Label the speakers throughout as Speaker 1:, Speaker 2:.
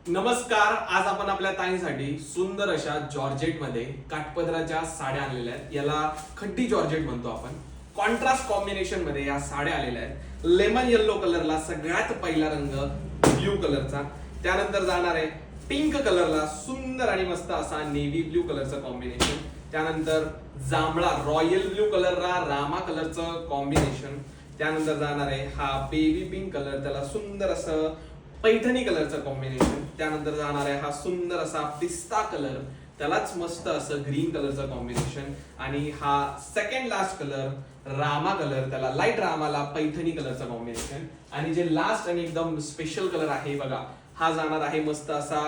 Speaker 1: नमस्कार. आज आपण आपल्या ताईंसाठी सुंदर अशा जॉर्जेट मध्ये काठपदराच्या साड्या आणलेल्या आहेत. याला खड्डी जॉर्जेट म्हणतो आपण. कॉन्ट्रास्ट कॉम्बिनेशन मध्ये या साड्या आलेल्या आहेत. लेमन येल्लो कलरला सगळ्यात पहिला रंग ब्ल्यू कलरचा, त्यानंतर जाणार आहे पिंक कलरला सुंदर आणि मस्त असा नेव्ही ब्ल्यू कलरचं कॉम्बिनेशन, त्यानंतर जांभळा रॉयल ब्ल्यू कलरला रामा कलरचं कॉम्बिनेशन, त्यानंतर जाणार आहे हा बेबी पिंक कलर, त्याला सुंदर असं पैठणी कलरचं कॉम्बिनेशन, त्यानंतर जाणार आहे हा सुंदर असा पिस्ता कलर, त्यालाच मस्त असं ग्रीन कलरचं कॉम्बिनेशन, आणि हा second last colour Rama colour, त्याला लाईट रामाला पैठणी कलरचं कॉम्बिनेशन, आणि जे लास्ट आणि एकदम स्पेशल कलर आहे बघा, हा जाणार आहे मस्त असा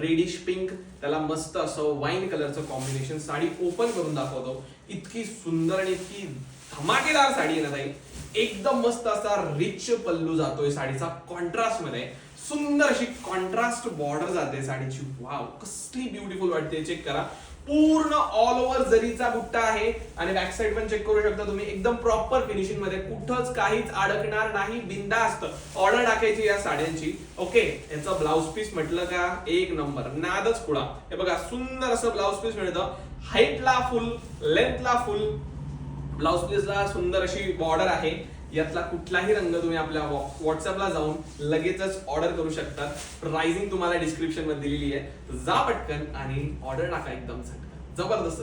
Speaker 1: रेडिश पिंक, त्याला मस्त असं वाईन कलरचं कॉम्बिनेशन. साडी ओपन करून दाखवतो. इतकी सुंदर आणि इतकी धमाकेदार साडी आहे ना ताई. एकदम मस्त असा रिच पल्लू जातोय साडीचा कॉन्ट्रास्ट मध्ये. सुंदर अशी कॉन्ट्रास्ट बॉर्डर जाते साडीची. वाव, कसली ब्युटिफुल वाटते. चेक करा, पूर्ण ऑल ओव्हर जरीचा बुट्टा आहे, आणि बॅक साइड पण चेक करू शकता तुम्ही. एकदम प्रॉपर फिनिशिंग मध्ये, कुठंच काहीच अडकणार नाही. बिंदास्त ऑर्डर टाकायची या साड्यांची. ओके, याचा ब्लाउज पीस म्हटलं का एक नंबर, नादच पुढा. हे बघा, सुंदर असं ब्लाउज पीस मिळतं. हाईटला फुल, लेंथला फुल, ब्लाउज पीसला सुंदर अशी बॉर्डर आहे. यातला कुठलाही रंग तुम्ही आपल्या व्हॉट्सअपला जाऊन लगेचच ऑर्डर करू शकता. प्राइसिंग तुम्हाला डिस्क्रिप्शन मध्ये दिलेली आहे. जा पटकन आणि ऑर्डर टाका एकदम झटकन. जबरदस्त.